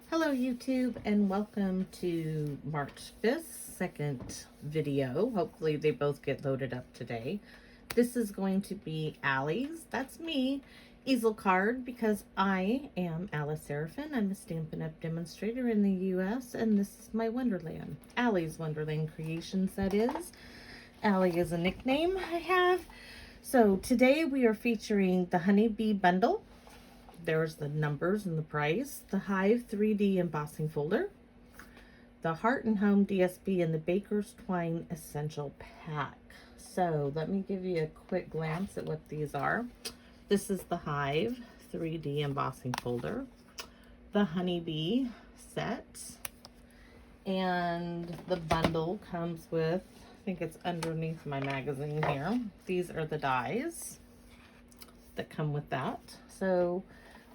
Hello YouTube and welcome to March 5th, second video. Hopefully they both get loaded up today. This is going to be Allie's, that's me, easel card because I am Alice Seraphin. I'm a Stampin' Up! Demonstrator in the US and this is my Wonderland. Allie's Wonderland Creations, that is. Allie is a nickname I have. So today we are featuring the Honeybee bundle. There's the numbers and the price, the Hive 3D embossing folder, the Heart and Home DSP, and the Baker's Twine Essential Pack. So let me give you a quick glance at what these are. This is the Hive 3D embossing folder, the Honeybee set, and the bundle comes with, I think it's underneath my magazine here. These are the dies that come with that. So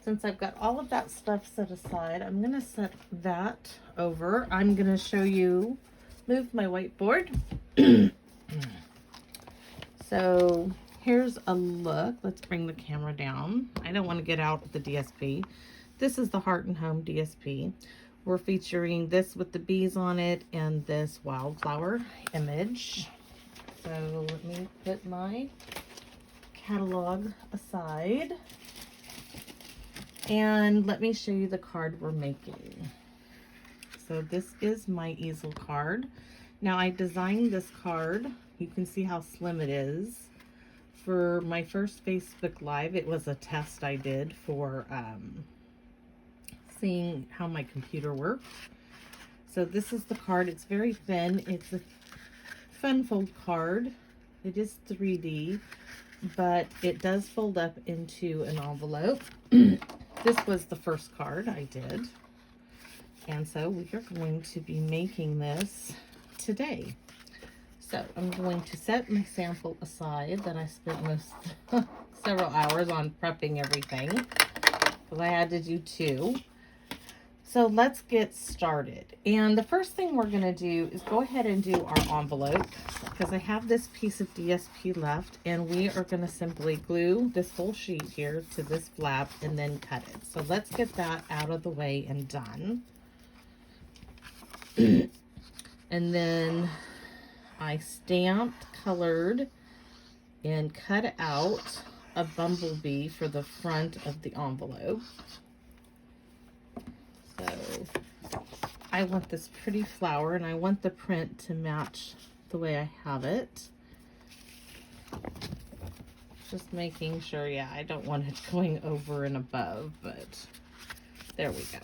since I've got all of that stuff set aside, I'm going to set that over. I'm going to show you, move my whiteboard. So here's a look. Let's bring the camera down. I don't want to get out the DSP. This is the Heart and Home DSP. We're featuring this with the bees on it and this wildflower image. So let me put my catalog aside. And let me show you the card we're making. So this is my easel card. Now I designed this card. You can see how slim it is. For my first Facebook Live, it was a test I did for seeing how my computer worked. So this is the card. It's very thin. It's a fun fold card. It is 3D, but it does fold up into an envelope. This was the first card I did, and so we are going to be making this today. So I'm going to set my sample aside that I spent several hours on prepping everything, because I had to do two. So let's get started. And the first thing we're going to do is go ahead and do our envelope, because I have this piece of DSP left, and we are going to simply glue this whole sheet here to this flap and then cut it. So let's get that out of the way and done. And then I stamped, colored, and cut out a bumblebee for the front of the envelope. So I want this pretty flower, and I want the print to match the way I have it. Just making sure, yeah, I don't want it going over and above, but there we go.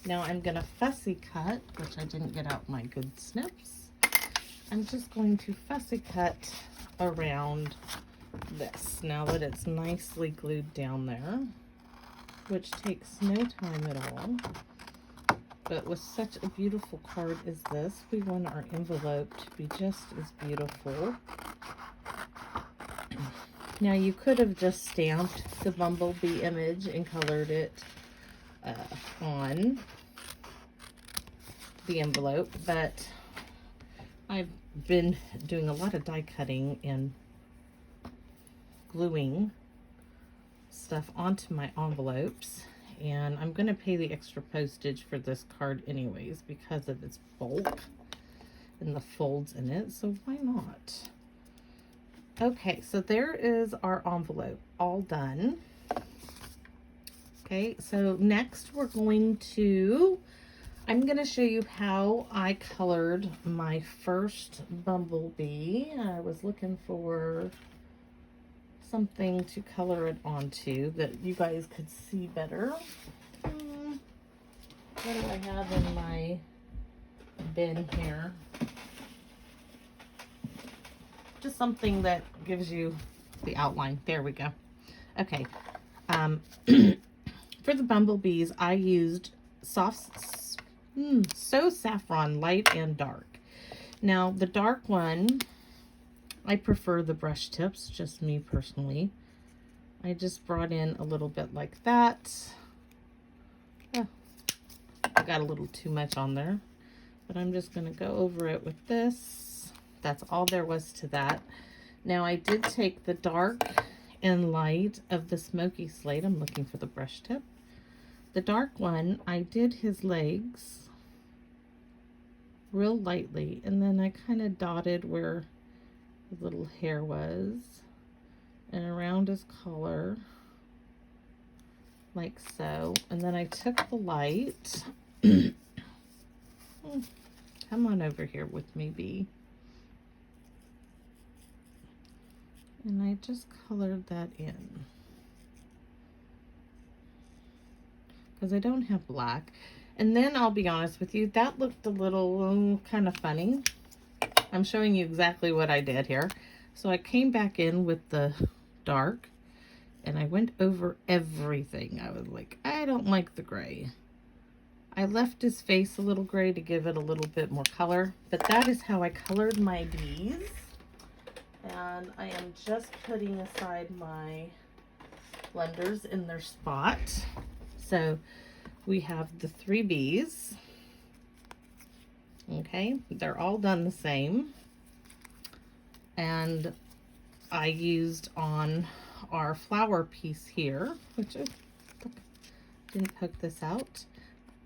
Now I'm going to fussy cut, which I didn't get out my good snips. I'm just going to fussy cut around this now that it's nicely glued down there, which takes no time at all. But with such a beautiful card as this, we want our envelope to be just as beautiful. Now you could have just stamped the bumblebee image and colored it on the envelope, but I've been doing a lot of die cutting and gluing stuff onto my envelopes, and I'm going to pay the extra postage for this card anyways because of its bulk and the folds in it, so why not? Okay, so there is our envelope all done. Okay, so next I'm going to show you how I colored my first bumblebee. I was looking for something to color it onto that you guys could see better. What do I have in my bin here? Just something that gives you the outline. There we go. Okay. For the bumblebees, I used So Saffron, light and dark. Now, the dark one, I prefer the brush tips, just me personally. I just brought in a little bit like that. Oh, I got a little too much on there, but I'm just going to go over it with this. That's all there was to that. Now I did take the dark and light of the smoky slate. I'm looking for the brush tip. The dark one, I did his legs real lightly, and then I kind of dotted where his little hair was and around his collar like so. And then I took the light. Come on over here with me, Bee. And I just colored that in because I don't have black. And then I'll be honest with you, that looked a little kind of funny. I'm showing you exactly what I did here. So I came back in with the dark and I went over everything. I was like, I don't like the gray. I left his face a little gray to give it a little bit more color, but that is how I colored my bees. And I am just putting aside my blenders in their spot. So we have the 3 bees. Okay, they're all done the same. And I used on our flower piece here, which I didn't poke this out.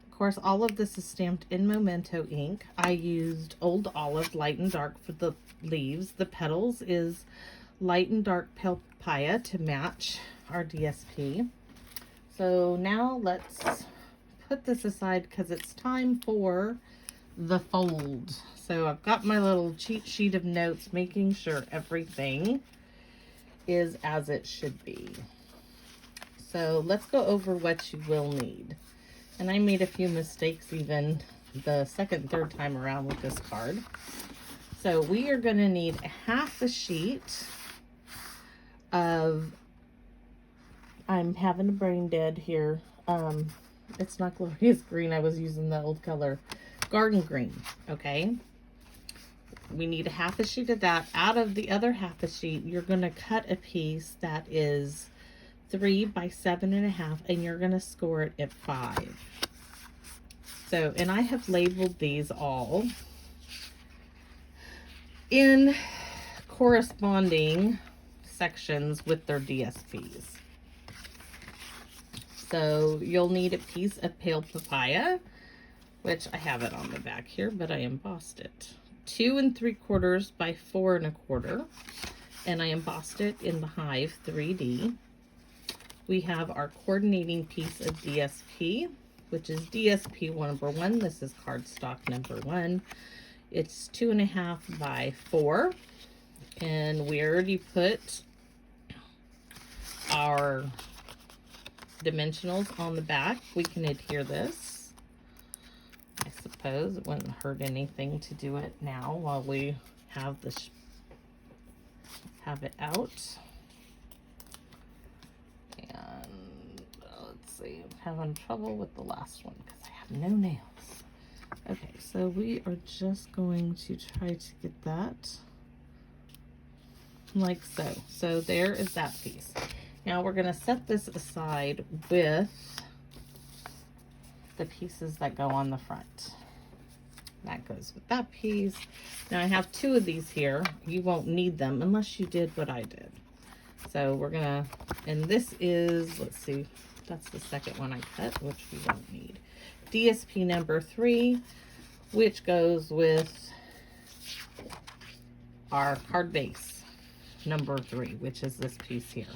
Of course, all of this is stamped in Memento ink. I used Old Olive Light and Dark for the leaves. The petals is Light and Dark Pale Papaya to match our DSP. So now let's put this aside because it's time for the fold. So I've got my little cheat sheet of notes, making sure everything is as it should be. So let's go over what you will need. And I made a few mistakes even the second, third time around with this card. So we are going to need half a sheet of, I'm having a brain dead here. It's not Glorious Green. I was using the old color. Garden Green, okay? We need a half a sheet of that. Out of the other half a sheet, you're going to cut a piece that is 3 by 7.5, and you're going to score it at 5. So, and I have labeled these all in corresponding sections with their DSPs. So you'll need a piece of Pale Papaya, which I have it on the back here, but I embossed it. 2 3/4 by 4 1/4, and I embossed it in the Hive 3D. We have our coordinating piece of DSP, which is DSP number 1. This is cardstock number 1. It's 2.5 by 4, and we already put our dimensionals on the back. We can adhere this. I suppose it wouldn't hurt anything to do it now while we have this have it out. And let's see, I'm having trouble with the last one because I have no nails. Okay, so we are just going to try to get that like so. So there is that piece. Now we're going to set this aside with the pieces that go on the front. That goes with that piece. Now I have 2 of these here. You won't need them unless you did what I did. So we're gonna, and this is, let's see, that's the second one I cut, which we don't need. DSP number 3, which goes with our card base number 3, which is this piece here.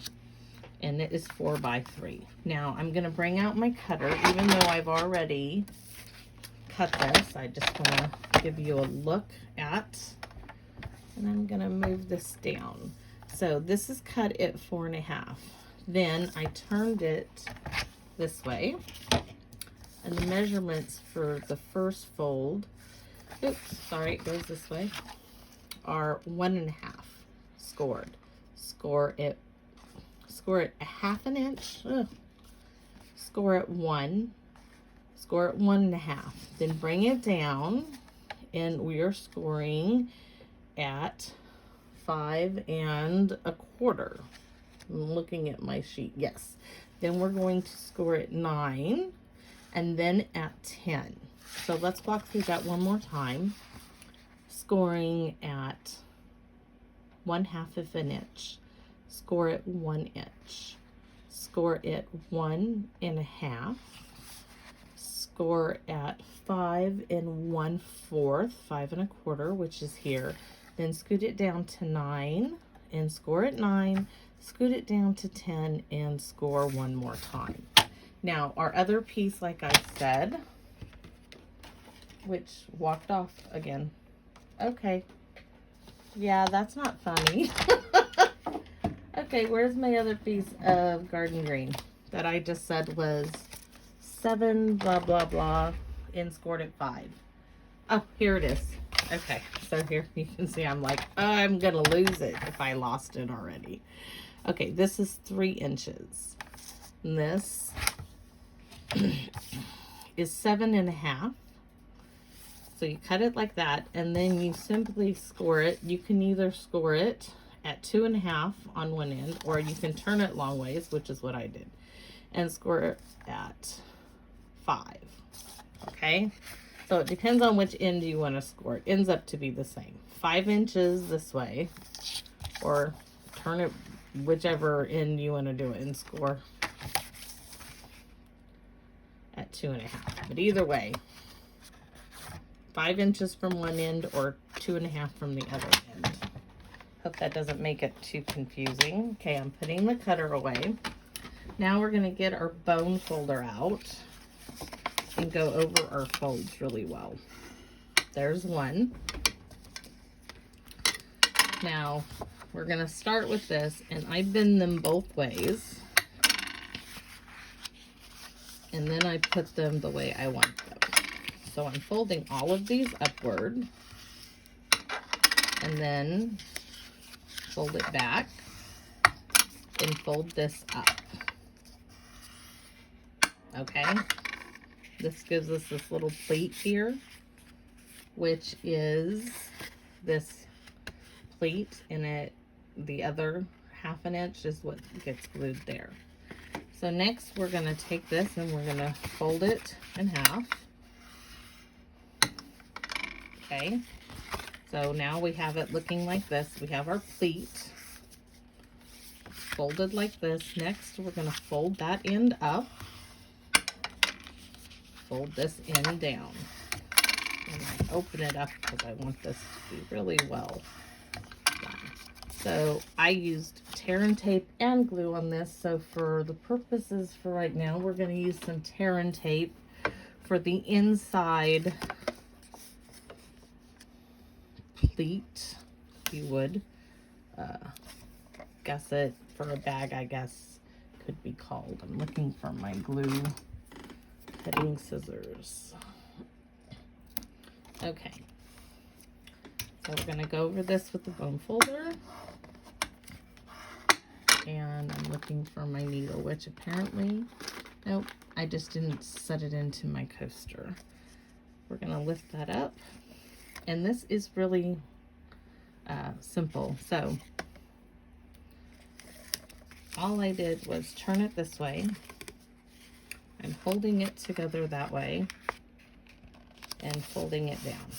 And it is 4 by 3. Now I'm gonna bring out my cutter, even though I've already cut this. I just wanna give you a look at, and I'm gonna move this down. So this is cut at 4.5. Then I turned it this way, and the measurements for the first fold, oops, sorry, it goes this way, are 1.5 scored. Score it 1/2 inch. Score it 1. Score it 1.5. Then bring it down, and we are scoring at 5 1/4. I'm looking at my sheet. Yes. Then we're going to score at 9, and then at 10. So let's walk through that one more time. Scoring at 1/2 inch. Score at 1 inch. Score it 1.5. score at 5 1/4, 5 1/4, which is here. Then scoot it down to 9 and score at 9, scoot it down to 10 and score one more time. Now our other piece, like I said, which walked off again. Okay. Yeah, that's not funny. Okay, where's my other piece of garden green that I just said was 7 blah blah blah and scored at 5? Oh, here it is. Okay, so here you can see I'm like, oh, I'm gonna lose it if I lost it already. Okay, this is 3 inches. And this is 7 1/2. So you cut it like that, and then you simply score it. You can either score it at 2 1/2 on one end, or you can turn it long ways, which is what I did, and score it at 5. Okay, so it depends on which end you want to score. It ends up to be the same. 5 inches this way, or turn it whichever end you want to do it and score at 2 1/2. But either way, 5 inches from one end or 2 1/2 from the other end. Hope that doesn't make it too confusing. Okay, I'm putting the cutter away. Now we're going to get our bone folder out and go over our folds really well. There's one. Now we're going to start with this, and I bend them both ways. And then I put them the way I want them. So I'm folding all of these upward, and then fold it back and fold this up. Okay, this gives us this little pleat here, which is this pleat, and the other 1/2 inch is what gets glued there. So next we're going to take this and we're going to fold it in half. Okay, so now we have it looking like this. We have our pleat folded like this. Next, we're going to fold that end up, fold this end down, and I open it up because I want this to be really well done. So I used tear and tape and glue on this. So for the purposes for right now, we're going to use some tear and tape for the inside pleat, if you would. Gusset for a bag, I guess, could be called. I'm looking for my glue cutting scissors. Okay, so we're going to go over this with the bone folder, and I'm looking for my needle, which apparently, nope, I just didn't set it into my coaster. We're going to lift that up, and this is really simple. So all I did was turn it this way. I'm holding it together that way and folding it down.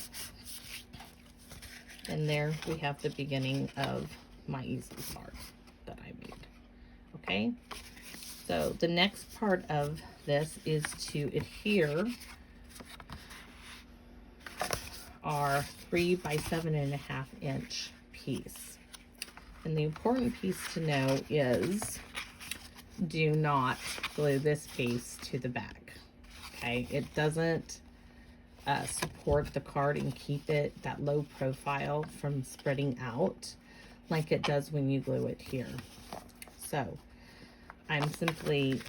And there we have the beginning of my easel card that I made. Okay, so the next part of this is to adhere our 3 by 7 1/2 inch piece. And the important piece to know is do not glue this piece to the back. Okay, it doesn't support the card and keep it that low profile from spreading out like it does when you glue it here. So I'm simply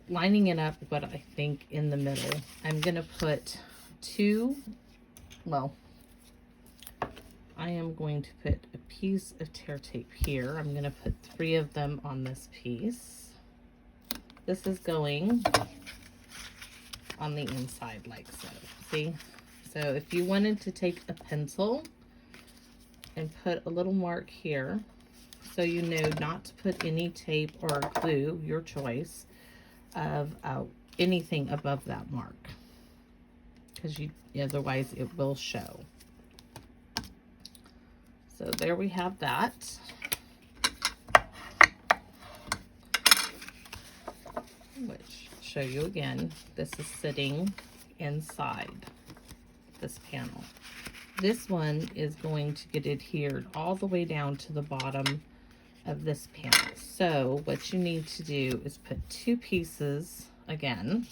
lining it up what I think in the middle. I'm going to put I am going to put a piece of tear tape here. I'm going to put 3 of them on this piece. This is going on the inside like so. See? So if you wanted to take a pencil and put a little mark here, so you know not to put any tape or glue, your choice, of anything above that mark, because otherwise it will show. So there we have that. Which I'll show you again. This is sitting inside this panel. This one is going to get adhered all the way down to the bottom of this panel. So what you need to do is put 2 pieces again.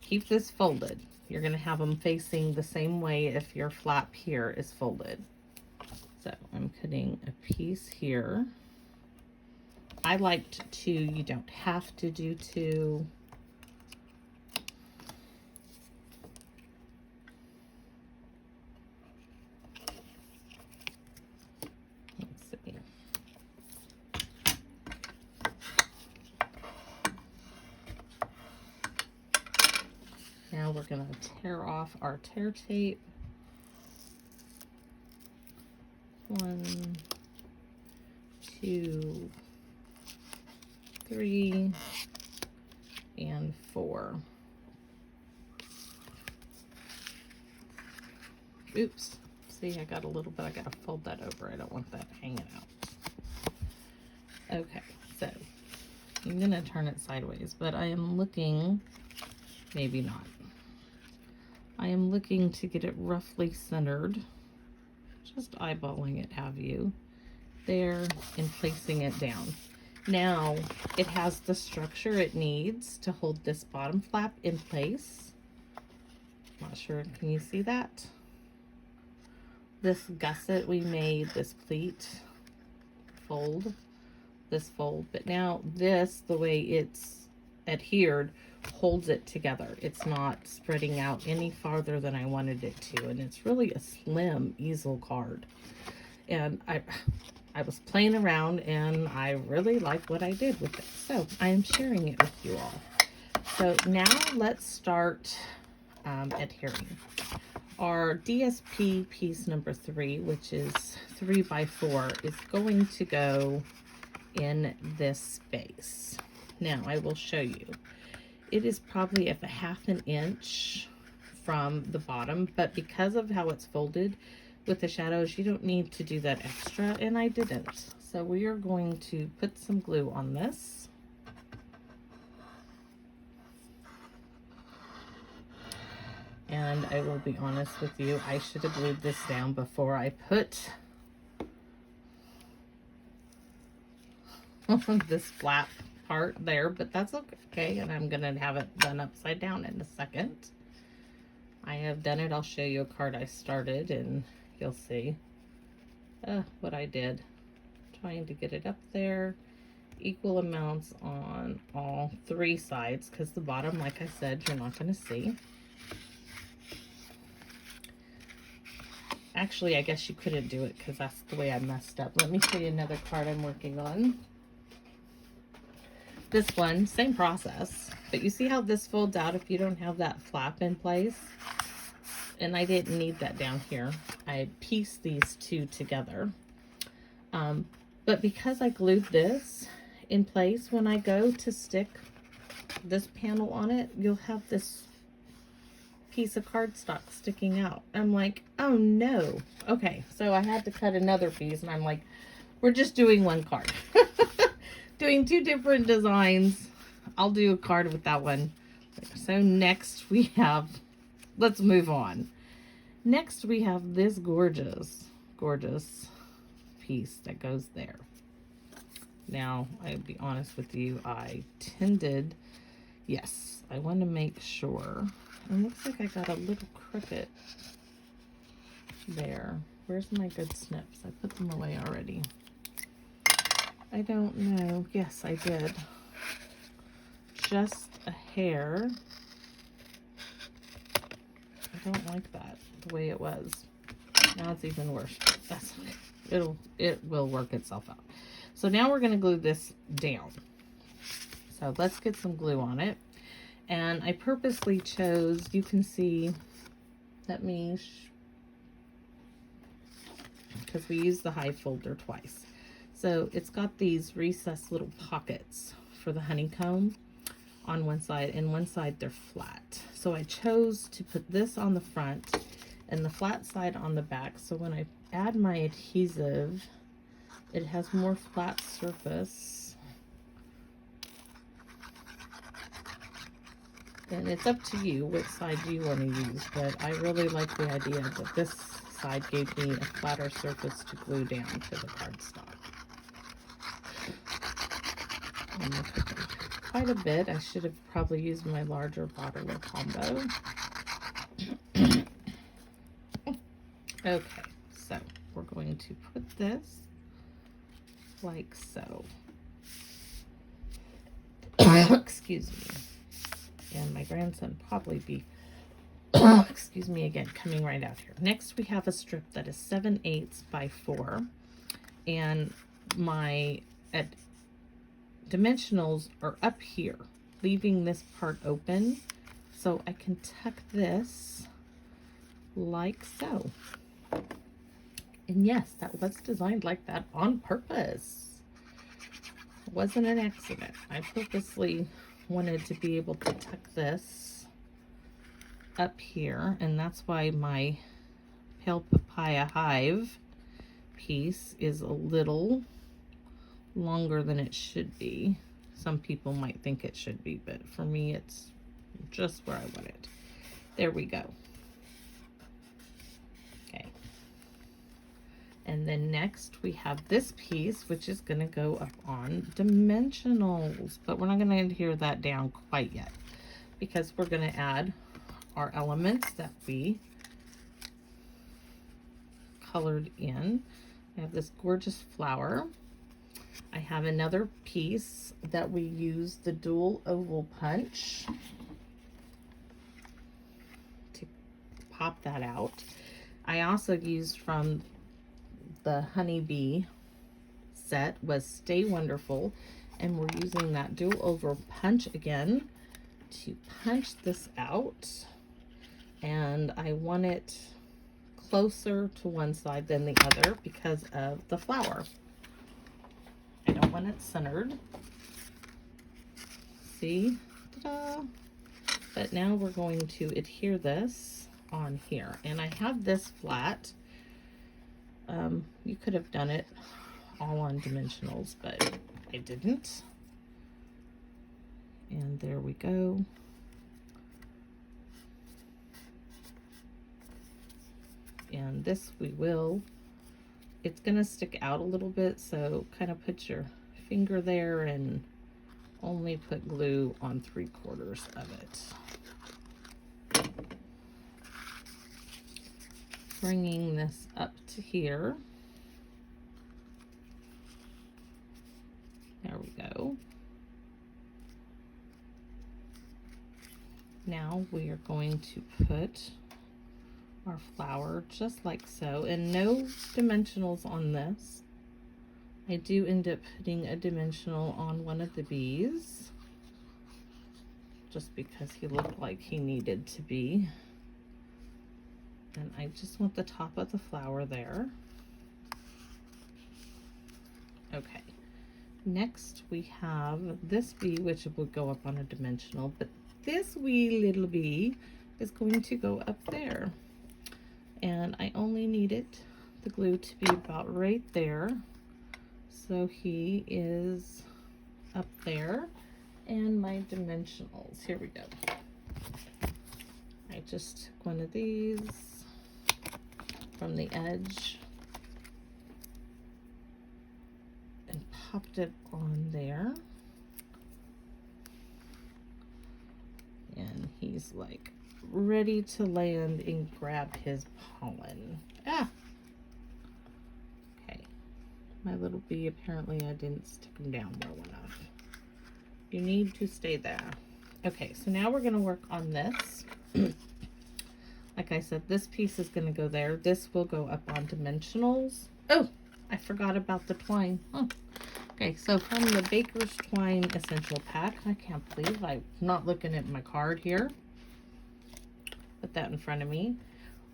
Keep this folded. You're going to have them facing the same way if your flap here is folded. So I'm putting a piece here. I liked 2. You don't have to do 2. Now we're going to tear off our tear tape. 1, 2, 3, and 4. Oops. See, I got a little bit. I got to fold that over. I don't want that hanging out. Okay, so I'm going to turn it sideways, but I am looking, maybe not. I am looking to get it roughly centered, just eyeballing it, have you, there, and placing it down. Now, it has the structure it needs to hold this bottom flap in place. Not sure, can you see that? This gusset we made, this pleat fold, this fold, but now this, the way it's adhered, holds it together. It's not spreading out any farther than I wanted it to, and it's really a slim easel card. And I was playing around and I really like what I did with it, so I am sharing it with you all. So now let's start adhering. Our DSP piece number 3, which is 3 by 4, is going to go in this space. Now I will show you. It is probably at a 1/2 inch from the bottom, but because of how it's folded with the shadows, you don't need to do that extra, and I didn't. So we are going to put some glue on this. And I will be honest with you, I should have glued this down before I put this flap part there, but that's okay. And I'm gonna have it done upside down in a second. I have done it. I'll show you a card I started and you'll see what I did. Trying to get it up there. Equal amounts on all 3 sides, because the bottom, like I said, you're not going to see. Actually, I guess you couldn't do it because that's the way I messed up. Let me show you another card I'm working on. This one, same process, but you see how this folds out if you don't have that flap in place? And I didn't need that down here. I pieced these 2 together. But because I glued this in place, when I go to stick this panel on it, you'll have this piece of cardstock sticking out. I'm like, oh no. Okay, so I had to cut another piece, and I'm like, we're just doing 1 card. Doing 2 different designs. I'll do a card with that one. So next we have, let's move on. Next we have this gorgeous piece that goes there. Now, I'll be honest with you, I tended, yes, I want to make sure. It looks like I got a little crooked there. Where's my good snips? I put them away already. I don't know. Yes, I did. Just a hair. I don't like that, the way it was. Now it's even worse. That's okay. It will work itself out. So now we're going to glue this down. So let's get some glue on it. And I purposely chose, you can see, let me, because we used the high folder twice. So it's got these recessed little pockets for the honeycomb on one side, and one side they're flat. So I chose to put this on the front and the flat side on the back. So when I add my adhesive, it has more flat surface And it's up to you which side you want to use, but I really like the idea that this side gave me a flatter surface to glue down to the cardstock. Quite a bit. I should have probably used my larger bottler combo. Okay, so we're going to put this like so. Excuse me. And my grandson probably be, excuse me again, coming right out here. Next, we have a strip that is 7/8 by 4. And my dimensionals are up here, leaving this part open. So I can tuck this like so. And yes, that was designed like that on purpose. It wasn't an accident. I purposely wanted to be able to tuck this up here, and that's why my Pale Papaya Hive piece is a little longer than it should be. Some people might think it should be, but for me it's just where I want it. There we go. Okay. And then next we have this piece, which is going to go up on dimensionals, but we're not going to adhere that down quite yet because we're going to add our elements that we colored in. I have this gorgeous flower. I have another piece that we use the dual oval punch to pop that out. I also used from the Honeybee set was Stay Wonderful, and we're using that dual oval punch again to punch this out, and I want it closer to one side than the other because of the flower. I don't want it centered. See? Ta-da! But now we're going to adhere this on here, and I have this flat. You could have done it all on dimensionals, but I didn't. And there we go. And this we will, it's going to stick out a little bit, so kind of put your finger there and only put glue on 3/4 of it. Bringing this up to here. There we go. Now we are going to put our flower just like so, and no dimensionals on this. I do end up putting a dimensional on one of the bees just because he looked like he needed to be. And I just want the top of the flower there. Okay. Next we have this bee, which will go up on a dimensional, but this wee little bee is going to go up there. And I only needed the glue to be about right there. So he is up there. And my dimensionals, here we go. I just took one of these from the edge and popped it on there. And he's like ready to land and grab his pollen. Ah! Okay. My little bee, apparently I didn't stick him down well enough. You need to stay there. Okay, so now we're going to work on this. Like I said, this piece is going to go there. This will go up on dimensionals. Oh, I forgot about the twine. Oh. Okay, so from the Baker's Twine Essential Pack, I can't believe I'm not looking at my card here. Put that in front of me.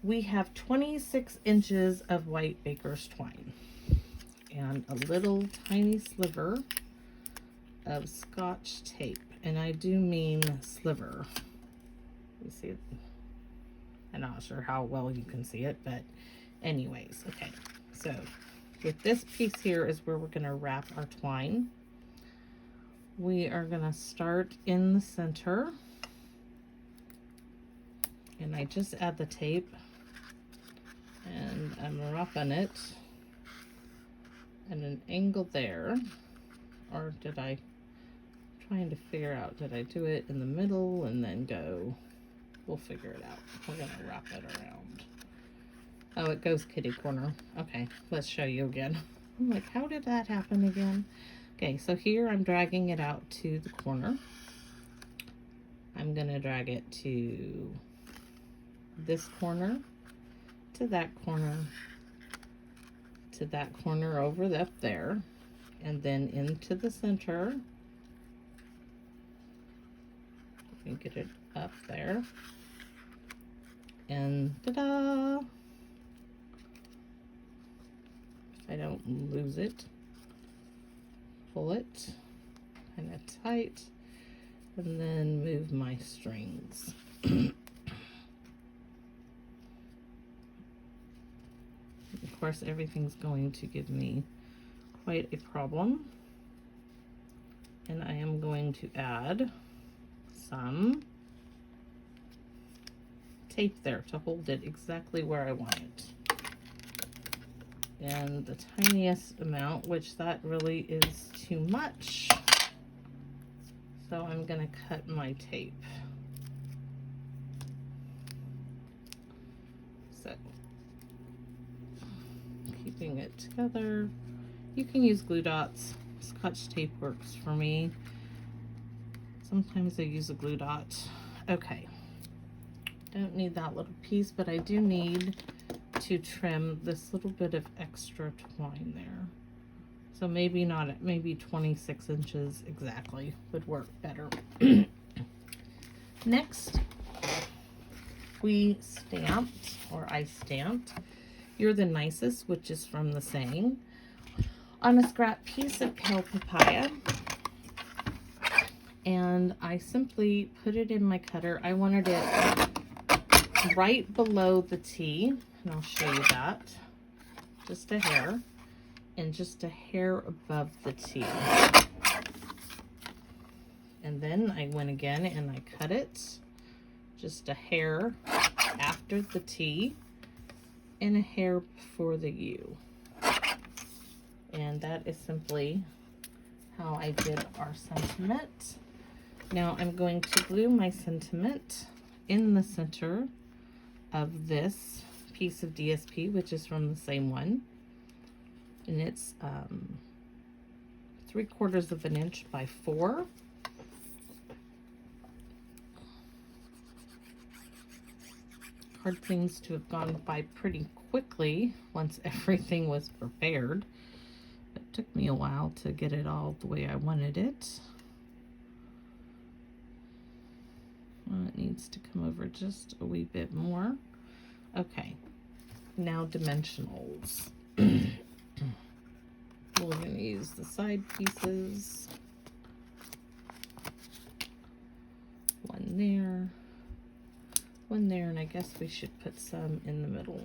We have 26 inches of white Baker's Twine and a little tiny sliver of Scotch tape. And I do mean sliver. You see it? I'm not sure how well you can see it, but anyways, okay. So with this piece here is where we're going to wrap our twine. We are going to start in the center And I just add the tape and I'm wrapping it at an angle there. Or did I, trying to figure out, did I do it in the middle and then go? We'll figure it out. We're gonna wrap it around. Oh, it goes kitty corner. Okay, let's show you again. I'm like, how did that happen again? Okay, so here I'm dragging it out to the corner. I'm gonna drag it to this corner, to that corner, to that corner over up there, and then into the center. Let me get it up there. And ta-da! I don't lose it. Pull it kind of tight, and then move my strings. Of course, everything's going to give me quite a problem. And I am going to add some tape there to hold it exactly where I want it. And the tiniest amount, which that really is too much. So I'm gonna cut my tape. So, keeping it together. You can use glue dots. Scotch tape works for me. Sometimes I use a glue dot. Okay. Don't need that little piece, but I do need to trim this little bit of extra twine there. So maybe not, maybe 26 inches exactly would work better. Next, we stamped, or I stamped, "You're the Nicest," which is from the saying, on a scrap piece of pale papaya. And I simply put it in my cutter. I wanted it right below the T, and I'll show you that. Just a hair, and just a hair above the T. And then I went again and I cut it just a hair after the T and a hair before the U. And that is simply how I did our sentiment. Now I'm going to glue my sentiment in the center of this piece of DSP, which is from the same one. And it's 3/4 of an inch by 4. Card seems to have gone by pretty quickly once everything was prepared. It took me a while to get it all the way I wanted it. It needs to come over just a wee bit more. Okay, now dimensionals. We're going to use the side pieces. One there, and I guess we should put some in the middle.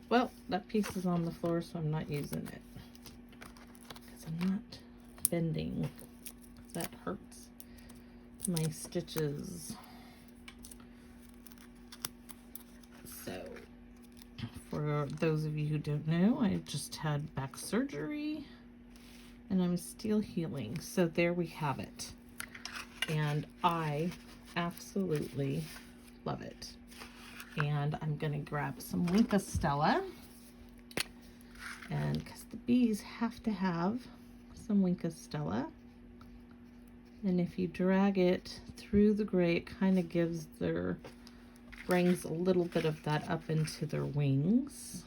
Well, that piece is on the floor, so I'm not using it because I'm not bending. That hurts my stitches. So, for those of you who don't know, I just had back surgery and I'm still healing. So there we have it. And I absolutely love it. And I'm gonna grab some Wink of Stella, and because the bees have to have some Wink of Stella, and if you drag it through the gray, it kind of gives their, brings a little bit of that up into their wings.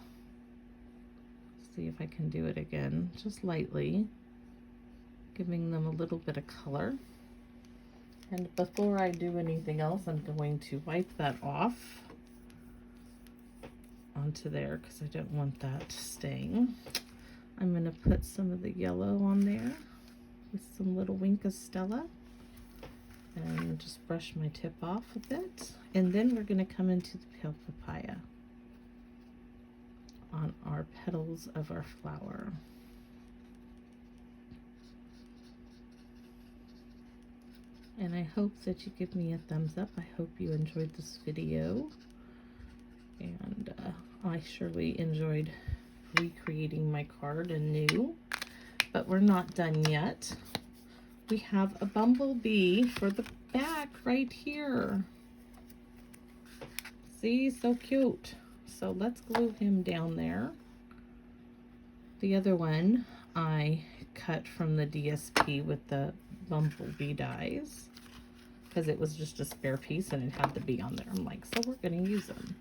See if I can do it again, just lightly, giving them a little bit of color. And before I do anything else, I'm going to wipe that off onto there because I don't want that staying. I'm going to put some of the yellow on there with some little Wink of Stella and just brush my tip off a bit. And then we're going to come into the pale papaya on our petals of our flower. And I hope that you give me a thumbs up. I hope you enjoyed this video. And I surely enjoyed recreating my card anew. But we're not done yet. We have a bumblebee for the back right here. See, so cute. So let's glue him down there. The other one I cut from the DSP with the bumblebee dies because it was just a spare piece and it had the bee on there. I'm like, so we're going to use them.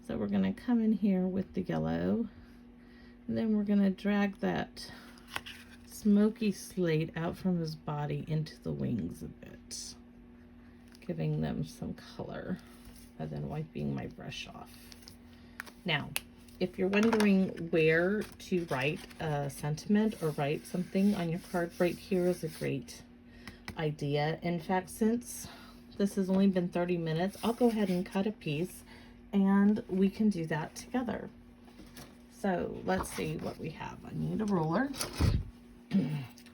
So we're going to come in here with the yellow, and then we're going to drag that smoky slate out from his body into the wings a bit, giving them some color, and then wiping my brush off. Now, if you're wondering where to write a sentiment or write something on your card, right here is a great idea. In fact, since this has only been 30 minutes, I'll go ahead and cut a piece and we can do that together. So let's see what we have. I need a ruler.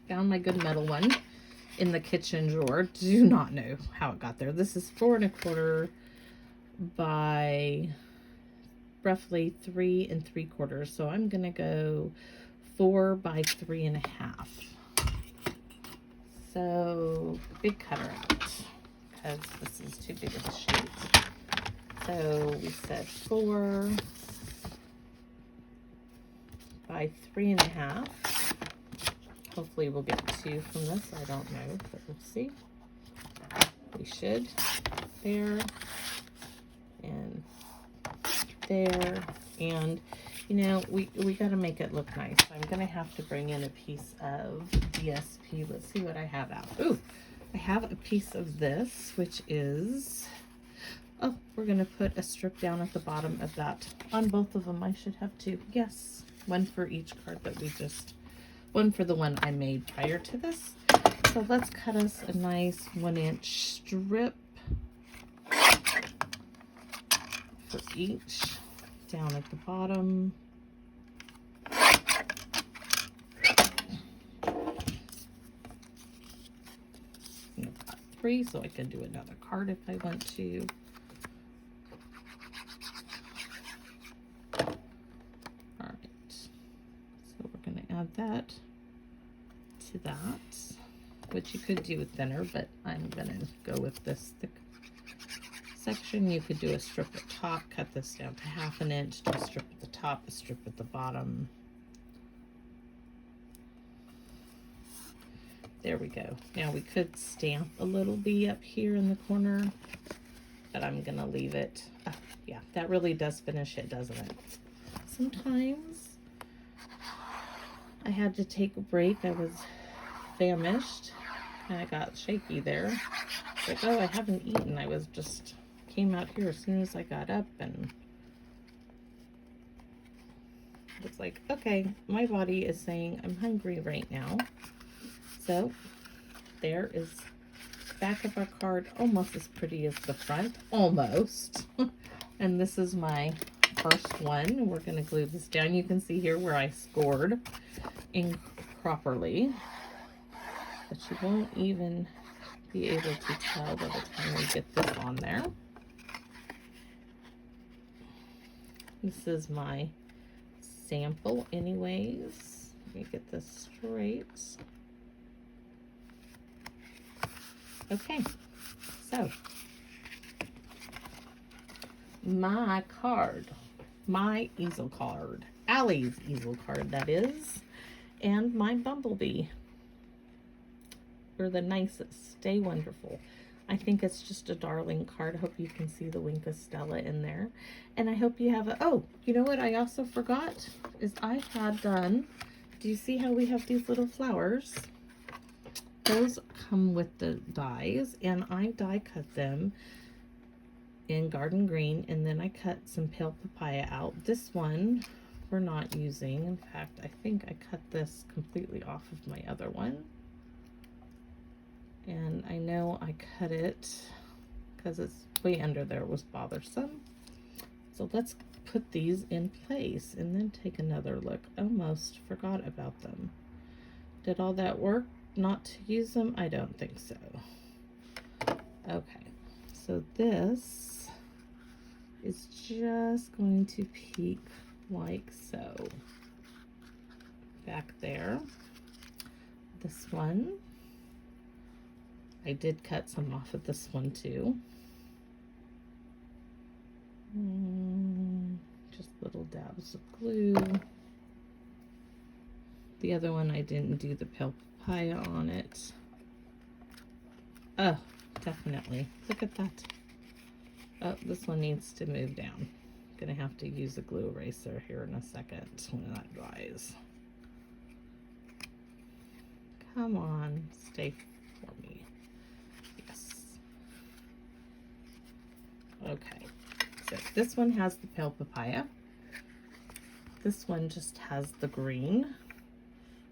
Found my good metal one in the kitchen drawer. Do not know how it got there. This is 4 1/4 by roughly 3 3/4. So I'm gonna go 4 by 3 1/2. So big cutter out because this is too big of a sheet. So we said 4 by 3 1/2. Hopefully we'll get 2 from this. I don't know, but we'll see. We should. There and there. And you know, we got to make it look nice. So I'm gonna have to bring in a piece of DSP. Let's see what I have out. Ooh, I have a piece of this, which is, oh, we're gonna put a strip down at the bottom of that. On both of them I should have 2. Yes, one for each card that we just, one for the one I made prior to this. So let's cut us a nice 1-inch strip for each down at the bottom. I've got 3, so I can do another card if I want to. All right, so we're going to add that to that, which you could do thinner, but I'm going to go with this thick section. You could do a strip at top, cut this down to 1/2 inch, do a strip at the top, a strip at the bottom. There we go. Now we could stamp a little bee up here in the corner, but I'm gonna leave it. Oh, yeah, that really does finish it, doesn't it? Sometimes I had to take a break. I was famished and I got shaky there. Like, oh, I haven't eaten. I was just came out here as soon as I got up, and it's like, okay, my body is saying I'm hungry right now. So there is the back of our card, almost as pretty as the front, almost. And this is my first one. We're going to glue this down. You can see here where I scored improperly, but you won't even be able to tell by the time we get this on there. This is my sample anyways. Let me get this straight. Okay, so my card, my easel card, Allie's easel card that is, and my bumblebee. They're the nicest. Stay wonderful. I think it's just a darling card. I hope you can see the Wink of Stella in there. And I hope you have a, oh, you know what I also forgot is I had done, do you see how we have these little flowers? Those come with the dies, and I die cut them in garden green, and then I cut some pale papaya out. This one we're not using. In fact, I think I cut this completely off of my other one. And I know I cut it because it's way under there. It was bothersome. So let's put these in place and then take another look. Almost forgot about them. Did all that work not to use them? I don't think so. Okay, so this is just going to peek like so. Back there. This one, I did cut some off of this one too. Just little dabs of glue. The other one I didn't do the pale papaya on it. Oh, definitely. Look at that. Oh, this one needs to move down. Gonna have to use a glue eraser here in a second when that dries. Come on, stay for me. Yes. Okay, so this one has the pale papaya. This one just has the green,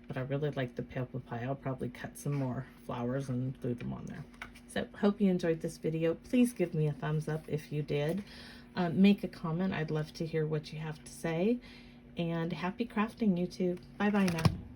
but I really like the pale papaya. I'll probably cut some more flowers and glue them on there. So hope you enjoyed this video. Please give me a thumbs up if you did. Make a comment. I'd love to hear what you have to say. And happy crafting, YouTube. Bye-bye now.